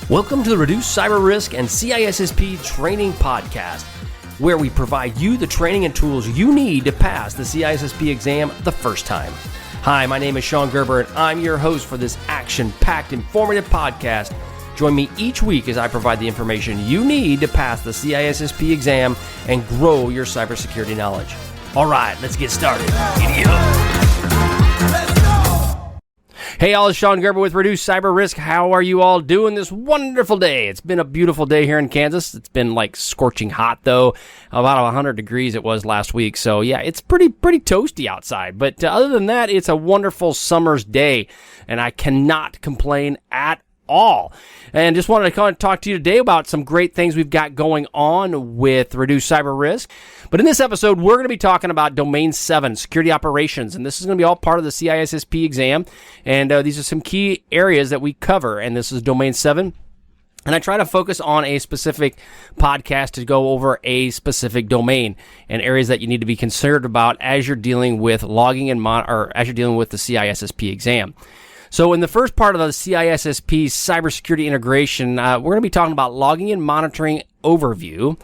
Welcome to the Reduce Cyber Risk and CISSP Training Podcast, where we provide you the training and tools you need to pass the CISSP exam the first time. Hi, my name is Shon Gerber, and I'm your host for this action-packed, informative podcast. Join me each week as I provide the information you need to pass the CISSP exam and grow your cybersecurity knowledge. All right, let's get started. Giddy up. Hey, all, it's Shon Gerber with Reduce Cyber Risk. How are you all doing this wonderful day? It's been a beautiful day here in Kansas. It's been like scorching hot, though. About 100 degrees it was last week. So, yeah, it's pretty toasty outside. But other than that, it's a wonderful summer's day, and I cannot complain at all. And just wanted to kind of talk to you today about some great things we've got going on with Reduce Cyber Risk. But in this episode, we're going to be talking about Domain 7, security operations. And this is going to be all part of the CISSP exam. And these are some key areas that we cover. And this is Domain 7. And I try to focus on a specific podcast to go over a specific domain and areas that you need to be concerned about as you're dealing with logging and as you're dealing with the CISSP exam. So in the first part of the CISSP cybersecurity integration, we're going to be talking about logging and monitoring overview.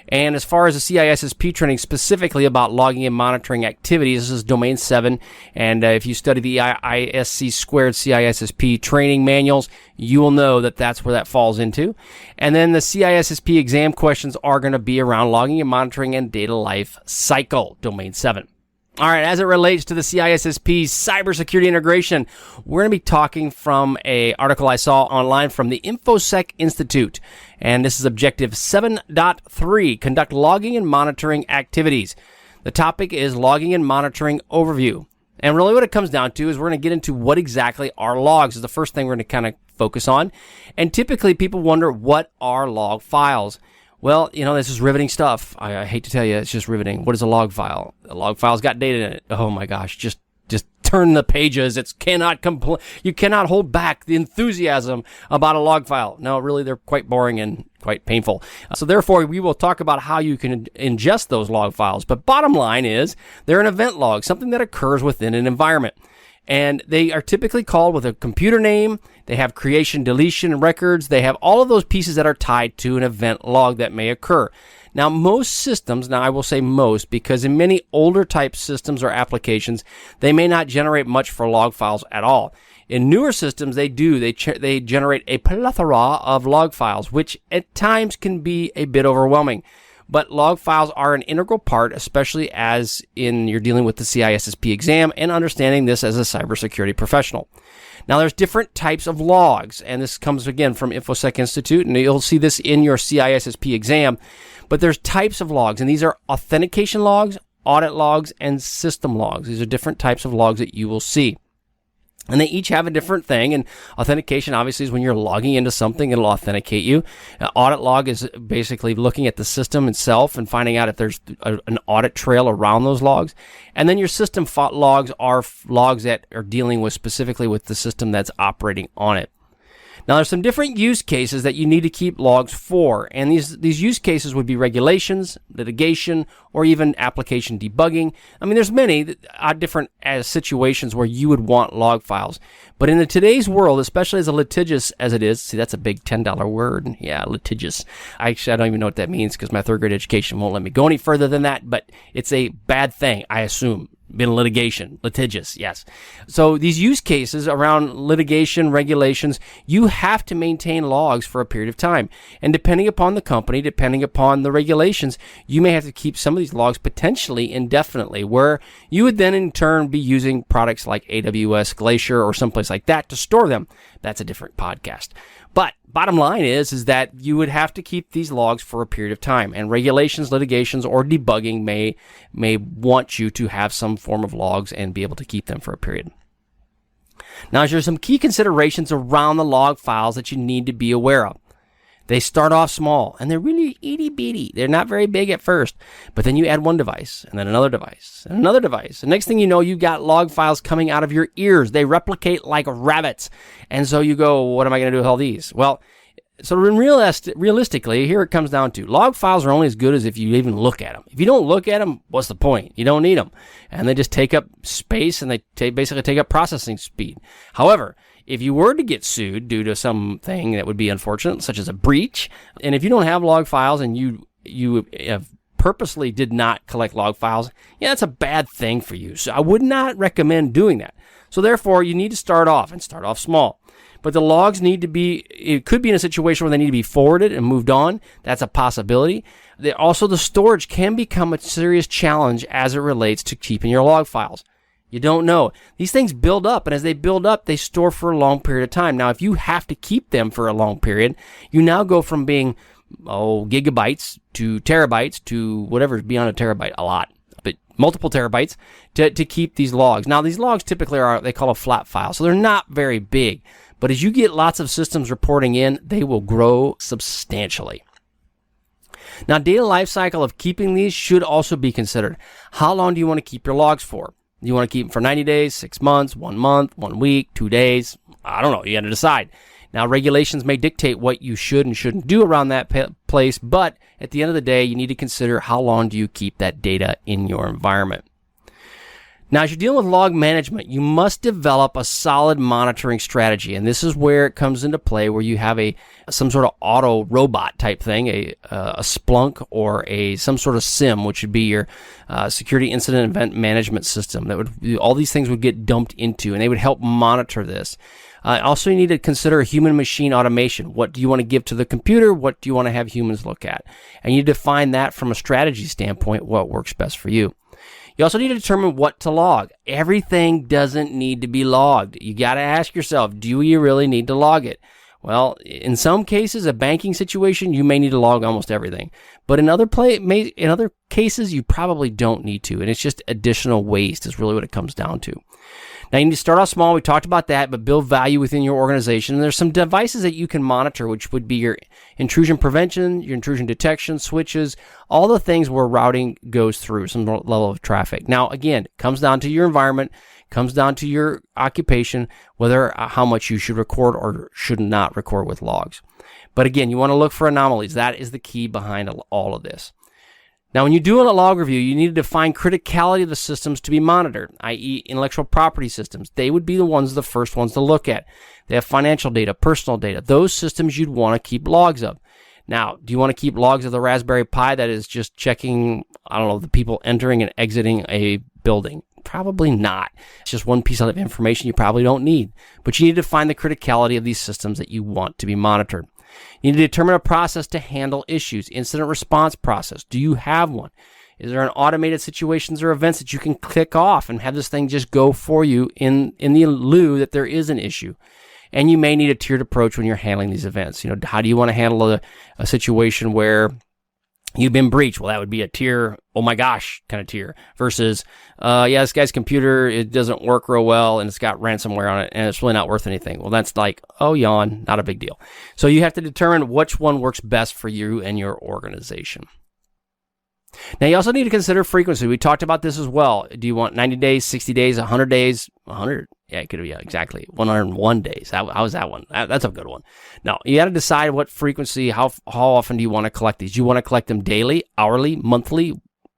And as far as the CISSP training, specifically about logging and monitoring activities, this is Domain 7. And if you study the ISC squared CISSP training manuals, you will know that that's where that falls into. And then the CISSP exam questions are going to be around logging and monitoring and data life cycle, Domain 7. All right, as it relates to the CISSP cybersecurity integration, we're going to be talking from an article I saw online from the InfoSec Institute. And this is Objective 7.3, conduct logging and monitoring activities. The topic is logging and monitoring overview. And really what it comes down to is we're going to get into what exactly are logs is the first thing we're going to kind of focus on. And typically people wonder, what are log files? Well, you know, this is riveting stuff. I hate to tell you, it's just riveting. What is a log file? A log file's got data in it. Oh my gosh, just turn the pages. You cannot hold back the enthusiasm about a log file. No, really, they're quite boring and quite painful. So therefore, we will talk about how you can ingest those log files. But bottom line is, they're an event log, something that occurs within an environment. And they are typically called with a computer name. They have creation, deletion records. They have all of those pieces that are tied to an event log that may occur. Now, most systems, I will say most, because in many older type systems or applications, they may not generate much for log files at all. In newer systems, they do. They generate a plethora of log files, which at times can be a bit overwhelming. But log files are an integral part, especially as you're dealing with the CISSP exam and understanding this as a cybersecurity professional. Now, there's different types of logs, and this comes again from InfoSec Institute, and you'll see this in your CISSP exam. But there's types of logs, and these are authentication logs, audit logs, and system logs. These are different types of logs that you will see. And they each have a different thing, and authentication obviously is when you're logging into something, it'll authenticate you. Audit log is basically looking at the system itself and finding out if there's an audit trail around those logs. And then your system logs are logs that are dealing with specifically with the system that's operating on it. Now, there's some different use cases that you need to keep logs for, and these use cases would be regulations, litigation, or even application debugging. I mean, there's many different situations where you would want log files. But in today's world, especially as litigious as it is, see, that's a big $10 word. Yeah, litigious. Actually, I don't even know what that means because my third grade education won't let me go any further than that, but it's a bad thing, I assume. Been litigation, litigious, yes. So these use cases around litigation, regulations, you have to maintain logs for a period of time. And depending upon the company, depending upon the regulations, you may have to keep some of these logs potentially indefinitely, where you would then in turn be using products like AWS Glacier or someplace like that to store them. That's a different podcast. But bottom line is that you would have to keep these logs for a period of time, and regulations, litigations, or debugging may want you to have some form of logs and be able to keep them for a period. Now, there's some key considerations around the log files that you need to be aware of. They start off small, and they're really itty-bitty. They're not very big at first, but then you add one device, and then another device, and another device. The next thing you know, you've got log files coming out of your ears. They replicate like rabbits. And so you go, what am I going to do with all these? Well, so realistically, here it comes down to log files are only as good as if you even look at them. If you don't look at them, what's the point? You don't need them. And they just take up space, and they basically take up processing speed. However, If you were to get sued due to something that would be unfortunate, such as a breach, and if you don't have log files and you have purposely did not collect log files, yeah, that's a bad thing for you. So I would not recommend doing that. So therefore, you need to start off small. But the logs need to be, it could be in a situation where they need to be forwarded and moved on. That's a possibility. Also, the storage can become a serious challenge as it relates to keeping your log files. You don't know. These things build up, and as they build up, they store for a long period of time. Now, if you have to keep them for a long period, you now go from being, gigabytes to terabytes to whatever is beyond a terabyte, a lot, but multiple terabytes to keep these logs. Now, these logs typically they call a flat file, so they're not very big. But as you get lots of systems reporting in, they will grow substantially. Now, data lifecycle of keeping these should also be considered. How long do you want to keep your logs for? Do you want to keep them for 90 days, 6 months, 1 month, 1 week, 2 days? I don't know. You got to decide. Now, regulations may dictate what you should and shouldn't do around that place, but at the end of the day, you need to consider how long do you keep that data in your environment. Now, as you're dealing with log management, you must develop a solid monitoring strategy, and this is where it comes into play, where you have some sort of auto robot type thing, a Splunk or some sort of SIM, which would be your security incident event management system. All these things would get dumped into, and they would help monitor this. Also, you need to consider human-machine automation. What do you want to give to the computer? What do you want to have humans look at? And you define that from a strategy standpoint, what works best for you. You also need to determine what to log. Everything doesn't need to be logged. You got to ask yourself, do you really need to log it? Well, in some cases, a banking situation, you may need to log almost everything. But in other cases, you probably don't need to. And it's just additional waste is really what it comes down to. Now, you need to start off small. We talked about that, but build value within your organization. And there's some devices that you can monitor, which would be your intrusion prevention, your intrusion detection, switches, all the things where routing goes through some level of traffic. Now, again, it comes down to your environment, comes down to your occupation, whether how much you should record or should not record with logs. But again, you want to look for anomalies. That is the key behind all of this. Now, when you're doing a log review, you need to define criticality of the systems to be monitored, i.e. intellectual property systems. They would be the first ones to look at. They have financial data, personal data. Those systems you'd want to keep logs of. Now, do you want to keep logs of the Raspberry Pi that is just checking, the people entering and exiting a building? Probably not. It's just one piece of information you probably don't need. But you need to define the criticality of these systems that you want to be monitored. You need to determine a process to handle issues. Incident response process. Do you have one? Is there an automated situations or events that you can click off and have this thing just go for you in the lieu that there is an issue? And you may need a tiered approach when you're handling these events. How do you want to handle a situation where you've been breached? Well, that would be a tier, oh my gosh, kind of tier versus, this guy's computer, it doesn't work real well and it's got ransomware on it and it's really not worth anything. Well, that's like, oh, yawn, not a big deal. So you have to determine which one works best for you and your organization. Now, you also need to consider frequency. We talked about this as well. Do you want 90 days, 60 days, 100 days? 100? Yeah, it could be exactly 101 days. How's that one? That's a good one. Now, you got to decide what frequency, how often do you want to collect these? Do you want to collect them daily, hourly, monthly,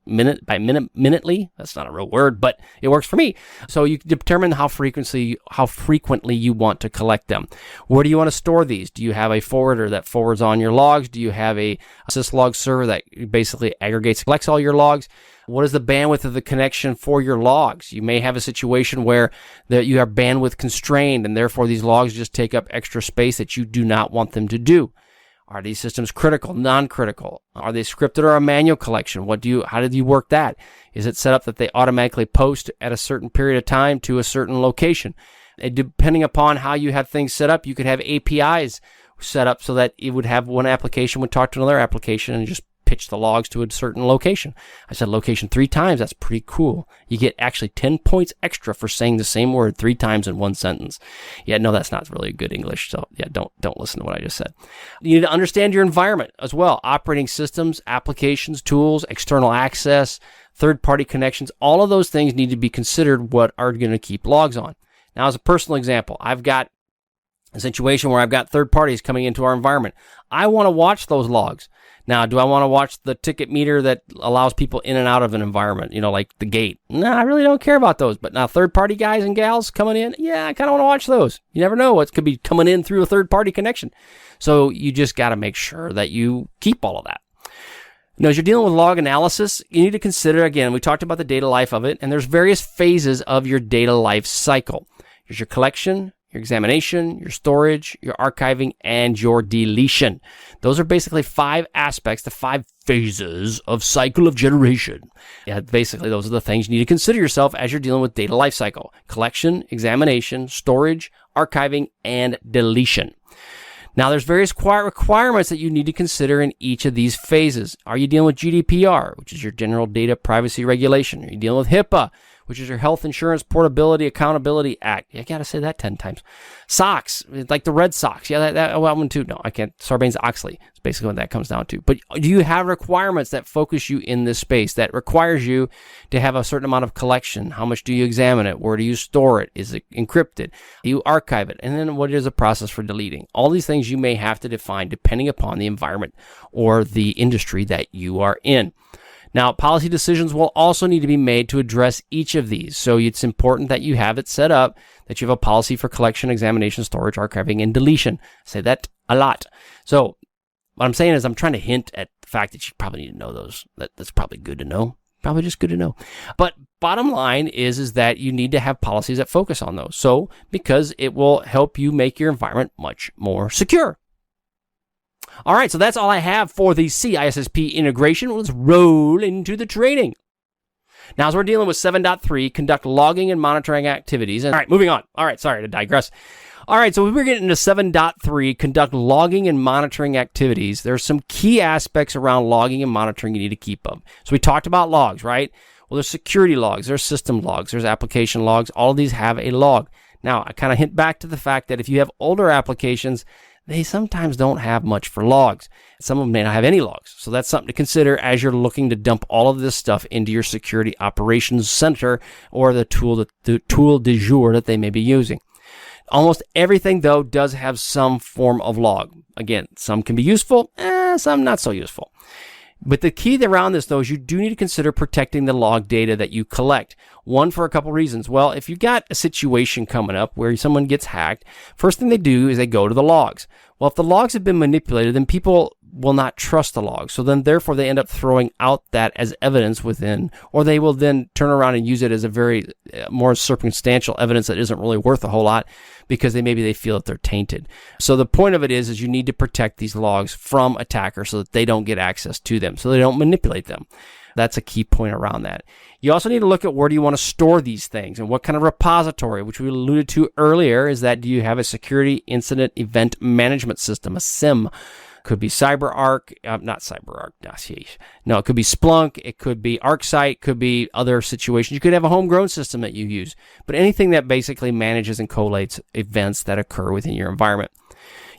minute by minute, minutely? That's not a real word, but it works for me. So you determine how frequently you want to collect them. Where do you want to store these? Do you have a forwarder that forwards on your logs? Do you have a syslog server that basically collects all your logs? What is the bandwidth of the connection for your logs? You may have a situation where you are bandwidth constrained and therefore these logs just take up extra space that you do not want them to do. Are these systems critical, non-critical? Are they scripted or a manual collection? How did you work that? Is it set up that they automatically post at a certain period of time to a certain location? And depending upon how you have things set up, you could have APIs set up so that it would have one application would talk to another application and just pitch the logs to a certain location. I said location 3 times. That's pretty cool. You get actually 10 points extra for saying the same word 3 times in one sentence. Yeah, no, that's not really good English. So yeah, don't listen to what I just said. You need to understand your environment as well. Operating systems, applications, tools, external access, third-party connections. All of those things need to be considered what are going to keep logs on. Now, as a personal example, I've got a situation where I've got third parties coming into our environment. I want to watch those logs. Now, do I want to watch the ticket meter that allows people in and out of an environment, like the gate? No, I really don't care about those. But now third-party guys and gals coming in, yeah, I kind of want to watch those. You never know what could be coming in through a third-party connection. So you just got to make sure that you keep all of that. Now, as you're dealing with log analysis, you need to consider, again, we talked about the data life of it, and there's various phases of your data life cycle. Here's your collection, your examination, your storage, your archiving, and your deletion. Those are basically 5 aspects, the 5 phases of cycle of generation. Yeah, basically, those are the things you need to consider yourself as you're dealing with data lifecycle. Collection, examination, storage, archiving, and deletion. Now, there's various requirements that you need to consider in each of these phases. Are you dealing with GDPR, which is your General Data Privacy Regulation? Are you dealing with HIPAA, which is your Health Insurance Portability Accountability Act? I got to say that 10 times. SOX, like the Red Sox. Yeah, that one too. No, I can't. Sarbanes-Oxley is basically what that comes down to. But do you have requirements that focus you in this space, that requires you to have a certain amount of collection? How much do you examine it? Where do you store it? Is it encrypted? Do you archive it? And then what is the process for deleting? All these things you may have to define depending upon the environment or the industry that you are in. Now, policy decisions will also need to be made to address each of these. So it's important that you have it set up, that you have a policy for collection, examination, storage, archiving, and deletion. I say that a lot. So what I'm saying is I'm trying to hint at the fact that you probably need to know those. That's probably good to know. Probably just good to know. But bottom line is that you need to have policies that focus on those. So because it will help you make your environment much more secure. All right, so that's all I have for the CISSP integration. Let's roll into the training. Now, as we're dealing with 7.3, conduct logging and monitoring activities. All right, moving on. All right, sorry to digress. All right, so we're getting into 7.3, conduct logging and monitoring activities. There are some key aspects around logging and monitoring you need to keep up. So we talked about logs, right? Well, there's security logs, there's system logs, there's application logs. All of these have a log. Now, I kind of hint back to the fact that if you have older applications, they sometimes don't have much for logs. Some of them may not have any logs. So that's something to consider as you're looking to dump all of this stuff into your security operations center or the tool du jour that they may be using. Almost everything, though, does have some form of log. Again, some can be useful, some not so useful. But the key around this, though, is you do need to consider protecting the log data that you collect. One, for a couple reasons. Well, if you've got a situation coming up where someone gets hacked, first thing they do is they go to the logs. Well, if the logs have been manipulated, then people will not trust the logs. So then, therefore, they end up throwing out that as evidence within, or they will then turn around and use it as a very more circumstantial evidence that isn't really worth a whole lot because maybe they feel that they're tainted. So the point of it is you need to protect these logs from attackers so that they don't get access to them, so they don't manipulate them. That's a key point around that. You also need to look at where do you want to store these things and what kind of repository, which we alluded to earlier, is that do you have a security incident event management system, a SIEM? Could be CyberArk, not CyberArk. No, it could be Splunk. It could be ArcSight. Could be other situations. You could have a homegrown system that you use, but anything that basically manages and collates events that occur within your environment.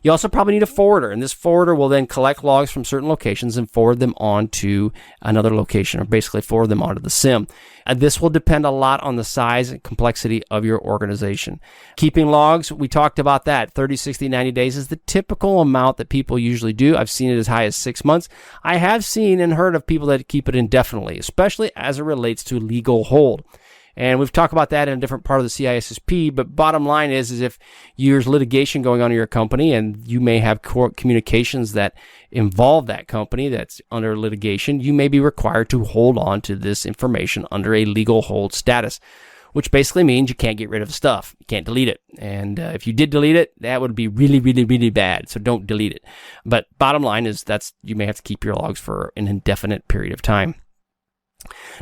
You also probably need a forwarder, and this forwarder will then collect logs from certain locations and forward them on to another location, or basically forward them onto the SIEM. This will depend a lot on the size and complexity of your organization. Keeping logs, we talked about that. 30, 60, 90 days is the typical amount that people usually do. I've seen it as high as 6 months. I have seen and heard of people that keep it indefinitely, especially as it relates to legal hold. And we've talked about that in a different part of the CISSP, but bottom line is if there's litigation going on in your company and you may have court communications that involve that company that's under litigation, you may be required to hold on to this information under a legal hold status, which basically means you can't get rid of stuff. You can't delete it. And if you did delete it, that would be really, really, really bad. So don't delete it. But bottom line is you may have to keep your logs for an indefinite period of time.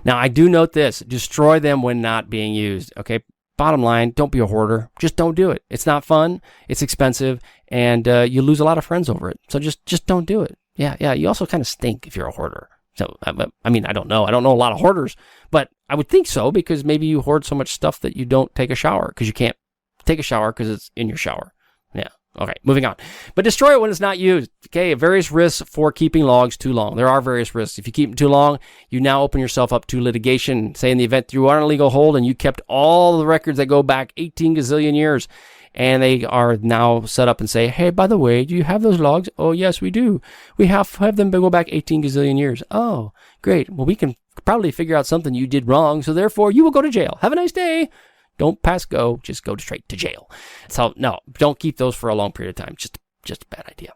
Now, I do note this, destroy them when not being used, okay? Bottom line, don't be a hoarder. Just don't do it. It's not fun. It's expensive, and you lose a lot of friends over it. So just don't do it. Yeah, you also kind of stink if you're a hoarder. So, I mean, I don't know. I don't know a lot of hoarders, but I would think so because maybe you hoard so much stuff that you don't take a shower because you can't take a shower because it's in your shower. Yeah. Okay, moving on. But destroy it when it's not used. Okay, various risks for keeping logs too long. There are various risks. If you keep them too long, you now open yourself up to litigation. Say in the event you are on a legal hold and you kept all the records that go back 18 gazillion years and they are now set up and say, hey, by the way, do you have those logs? Oh, yes, we do. We have them go back 18 gazillion years. Oh, great. Well, we can probably figure out something you did wrong, so therefore you will go to jail. Have a nice day. Don't pass go. Just go straight to jail. So, no, don't keep those for a long period of time. Just a bad idea.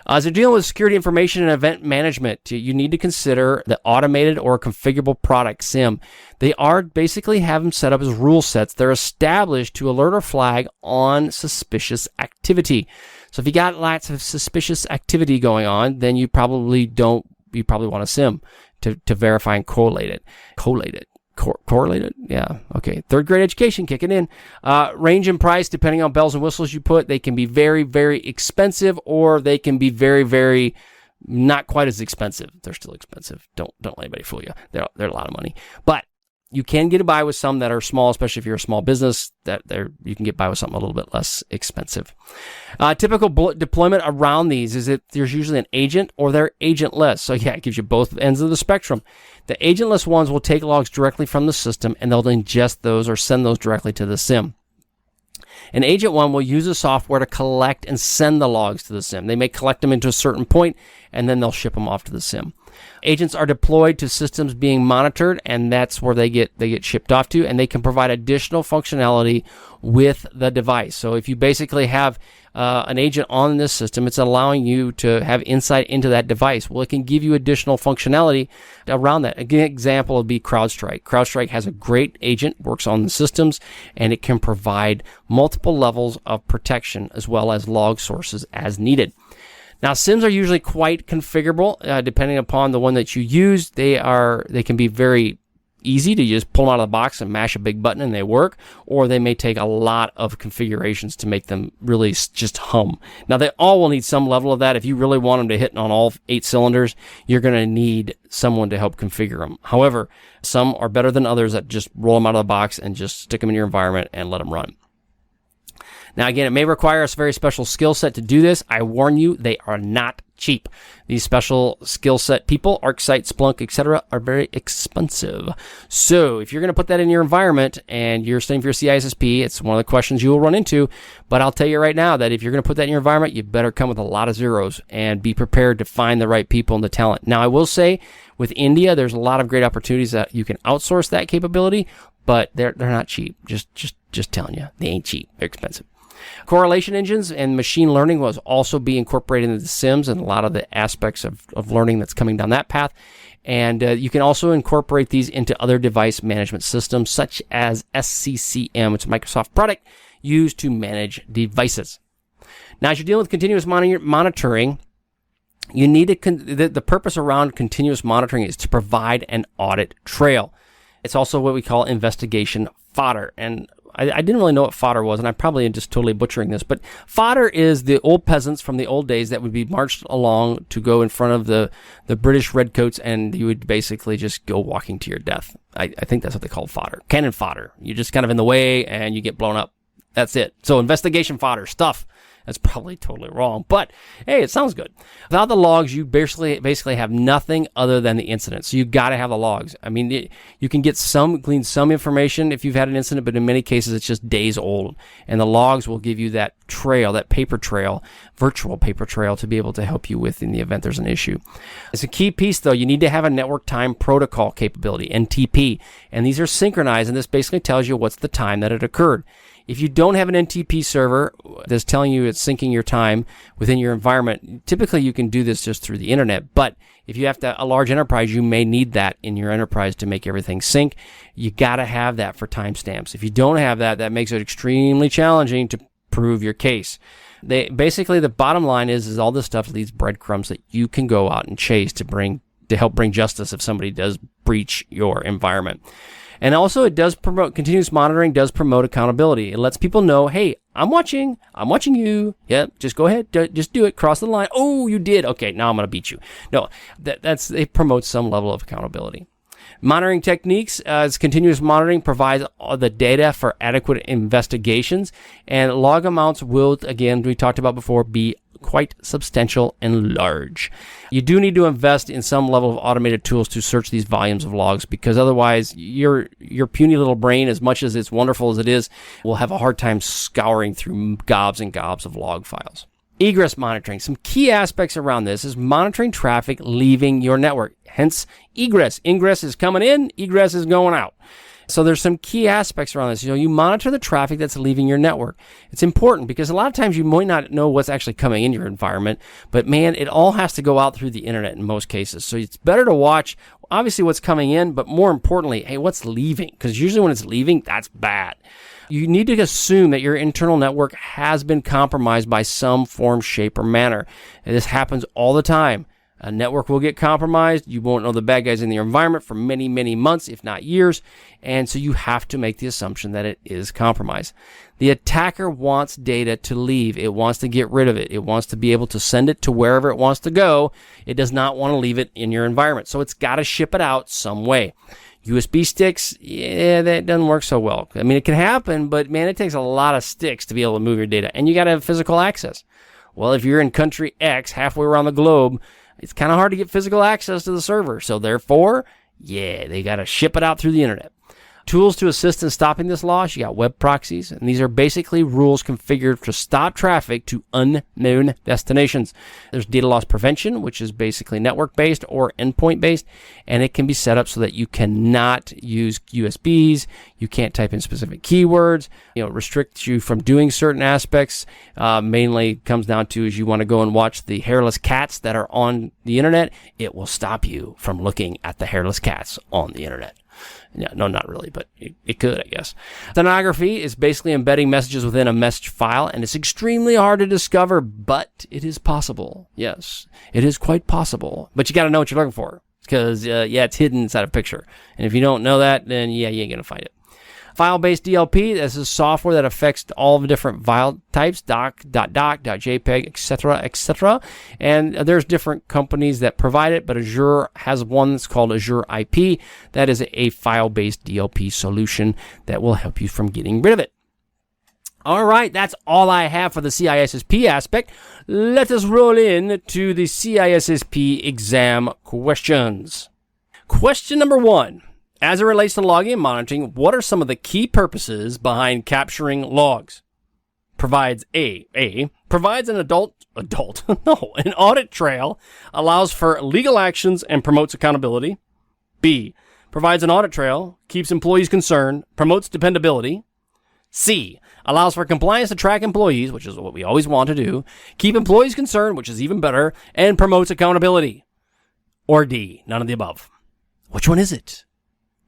As you're dealing with security information and event management, you need to consider the automated or configurable product SIM. They are basically have them set up as rule sets. They're established to alert or flag on suspicious activity. So if you got lots of suspicious activity going on, then you probably want a SIM to verify and correlate it. Correlated? Yeah. Okay. Third grade education kicking in. Range and price, depending on bells and whistles you put, they can be very, very expensive, or they can be very, very not quite as expensive. They're still expensive. Don't let anybody fool you. They're a lot of money. But you can get by with some that are small, especially if you're a small business, you can get by with something a little bit less expensive. Typical deployment around these is that there's usually an agent or they're agentless. So yeah, it gives you both ends of the spectrum. The agentless ones will take logs directly from the system, and they'll ingest those or send those directly to the SIM. An agent one will use the software to collect and send the logs to the SIM. They may collect them into a certain point, and then they'll ship them off to the SIM. Agents are deployed to systems being monitored, and that's where they get shipped off to, and they can provide additional functionality with the device. So if you basically have an agent on this system, it's allowing you to have insight into that device. Well, it can give you additional functionality around that. An example would be CrowdStrike. CrowdStrike has a great agent, works on the systems, and it can provide multiple levels of protection as well as log sources as needed. Now, SIMs are usually quite configurable, depending upon the one that you use. They can be very easy to just pull them out of the box and mash a big button and they work, or they may take a lot of configurations to make them really just hum. Now, they all will need some level of that. If you really want them to hit on all 8 cylinders, you're going to need someone to help configure them. However, some are better than others that just roll them out of the box and just stick them in your environment and let them run. Now, again, it may require a very special skill set to do this. I warn you, they are not cheap. These special skill set people, ArcSight, Splunk, etc., are very expensive. So if you're going to put that in your environment and you're studying for your CISSP, it's one of the questions you will run into. But I'll tell you right now that if you're going to put that in your environment, you better come with a lot of zeros and be prepared to find the right people and the talent. Now, I will say with India, there's a lot of great opportunities that you can outsource that capability, but they're not cheap. Just telling you, they ain't cheap. They're expensive. Correlation engines and machine learning will also be incorporated into the SIMs and a lot of the aspects of learning that's coming down that path. And you can also incorporate these into other device management systems, such as SCCM, which is a Microsoft product used to manage devices. Now, as you're dealing with continuous monitoring, you need the purpose around continuous monitoring is to provide an audit trail. It's also what we call investigation fodder. And I didn't really know what fodder was, and I probably am just totally butchering this, but fodder is the old peasants from the old days that would be marched along to go in front of the British redcoats, and you would basically just go walking to your death. I think that's what they call fodder. Cannon fodder. You're just kind of in the way, and you get blown up. That's it. So investigation fodder stuff. That's probably totally wrong, but hey, it sounds good. Without the logs, you basically have nothing other than the incident. So you got to have the logs. I mean, you can glean some information if you've had an incident, but in many cases, it's just days old. And the logs will give you that trail, that paper trail, virtual paper trail to be able to help you with in the event there's an issue. It's a key piece, though. You need to have a network time protocol capability, NTP. And these are synchronized, and this basically tells you what's the time that it occurred. If you don't have an NTP server that's telling you it's syncing your time within your environment, typically you can do this just through the internet. But if you have a large enterprise, you may need that in your enterprise to make everything sync. You got to have that for timestamps. If you don't have that, that makes it extremely challenging to prove your case. Basically, the bottom line is all this stuff leaves breadcrumbs that you can go out and chase to help bring justice if somebody does breach your environment. And also, it does promote, continuous monitoring does promote accountability. It lets people know, hey, I'm watching you. Yep, just go ahead, just do it, cross the line. Oh, you did. Okay, now I'm going to beat you. No, it promotes some level of accountability. Monitoring techniques, as continuous monitoring provides all the data for adequate investigations, and log amounts will, again, we talked about before, be quite substantial and large. You do need to invest in some level of automated tools to search these volumes of logs, because otherwise your puny little brain, as much as it's wonderful as it is, will have a hard time scouring through gobs and gobs of log files. Egress monitoring. Some key aspects around this is monitoring traffic leaving your network. Hence, egress. Ingress is coming in, egress is going out. So there's some key aspects around this. You monitor the traffic that's leaving your network. It's important because a lot of times you might not know what's actually coming in your environment, but man, it all has to go out through the internet in most cases. So it's better to watch, obviously, what's coming in, but more importantly, hey, what's leaving? Because usually when it's leaving, that's bad. You need to assume that your internal network has been compromised by some form, shape, or manner. And this happens all the time. A network will get compromised. You won't know the bad guys in your environment for many, many months, if not years. And so you have to make the assumption that it is compromised. The attacker wants data to leave. It wants to get rid of it. It wants to be able to send it to wherever it wants to go. It does not want to leave it in your environment. So it's got to ship it out some way. USB sticks, yeah, that doesn't work so well. I mean, it can happen, but man, it takes a lot of sticks to be able to move your data. And you got to have physical access. Well, if you're in country X, halfway around the globe, it's kind of hard to get physical access to the server. So therefore, yeah, they got to ship it out through the internet. Tools to assist in stopping this loss, you got web proxies, and these are basically rules configured to stop traffic to unknown destinations. There's data loss prevention, which is basically network-based or endpoint-based, and it can be set up so that you cannot use USBs, you can't type in specific keywords, it restricts you from doing certain aspects. Mainly comes down to is you want to go and watch the hairless cats that are on the internet, it will stop you from looking at the hairless cats on the internet. Yeah, no, not really, but it could, I guess. Stenography is basically embedding messages within a message file, and it's extremely hard to discover, but it is possible. Yes, it is quite possible. But you got to know what you're looking for, because, it's hidden inside a picture. And if you don't know that, then, you ain't going to find it. File-based DLP, this is software that affects all the different file types, doc, .jpeg, etc. And there's different companies that provide it, but Azure has one that's called Azure IP. That is a file-based DLP solution that will help you from getting rid of it. All right, that's all I have for the CISSP aspect. Let us roll in to the CISSP exam questions. Question number 1. As it relates to logging and monitoring, what are some of the key purposes behind capturing logs? Provides provides an an audit trail, allows for legal actions and promotes accountability. B, provides an audit trail, keeps employees concerned, promotes dependability. C, allows for compliance to track employees, which is what we always want to do, keep employees concerned, which is even better, and promotes accountability. Or D, none of the above. Which one is it?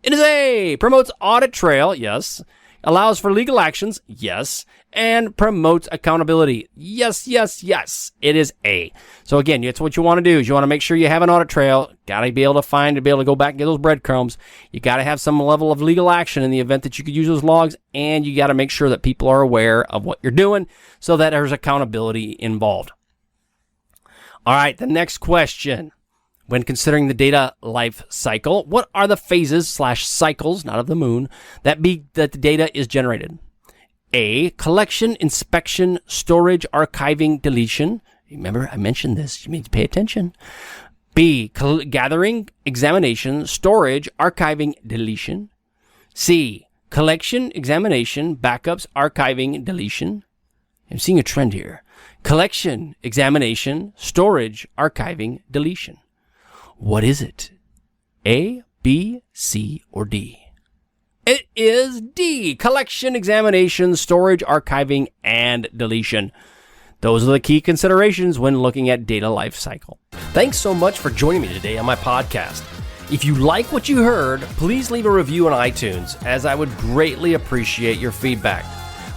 It is A, promotes audit trail, yes, allows for legal actions, yes, and promotes accountability. Yes. It is A. So again, that's what you want to do is you want to make sure you have an audit trail. Got to be able to go back and get those breadcrumbs. You got to have some level of legal action in the event that you could use those logs, and you got to make sure that people are aware of what you're doing so that there's accountability involved. All right, the next question. When considering the data life cycle, what are the phases/cycles, not of the moon, that the data is generated? A, collection, inspection, storage, archiving, deletion. Remember, I mentioned this. You need to pay attention. B, gathering, examination, storage, archiving, deletion. C, collection, examination, backups, archiving, deletion. I'm seeing a trend here. Collection, examination, storage, archiving, deletion. What is it? A, B, C, or D? It is D. Collection, examination, storage, archiving, and deletion. Those are the key considerations when looking at data lifecycle. Thanks so much for joining me today on my podcast. If you like what you heard, please leave a review on iTunes, as I would greatly appreciate your feedback.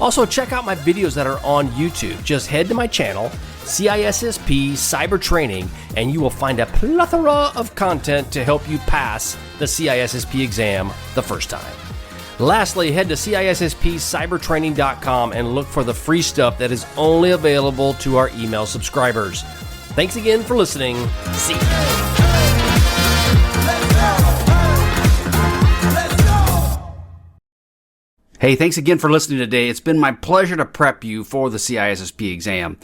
Also, check out my videos that are on YouTube. Just head to my channel, CISSP Cyber Training, and you will find a plethora of content to help you pass the CISSP exam the first time. Lastly, head to CISSPCybertraining.com and look for the free stuff that is only available to our email subscribers. Thanks again for listening. See you. Hey, thanks again for listening today. It's been my pleasure to prep you for the CISSP exam.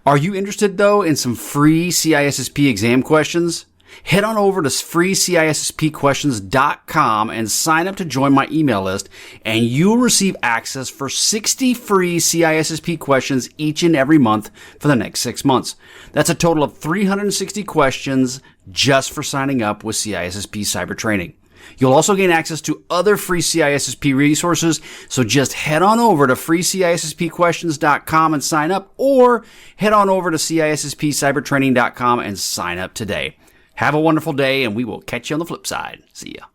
Are you interested, though, in some free CISSP exam questions? Head on over to freecisspquestions.com and sign up to join my email list, and you'll receive access for 60 free CISSP questions each and every month for the next 6 months. That's a total of 360 questions just for signing up with CISSP Cyber Training. You'll also gain access to other free CISSP resources, so just head on over to freecisspquestions.com and sign up, or head on over to CISSPcybertraining.com and sign up today. Have a wonderful day, and we will catch you on the flip side. See ya.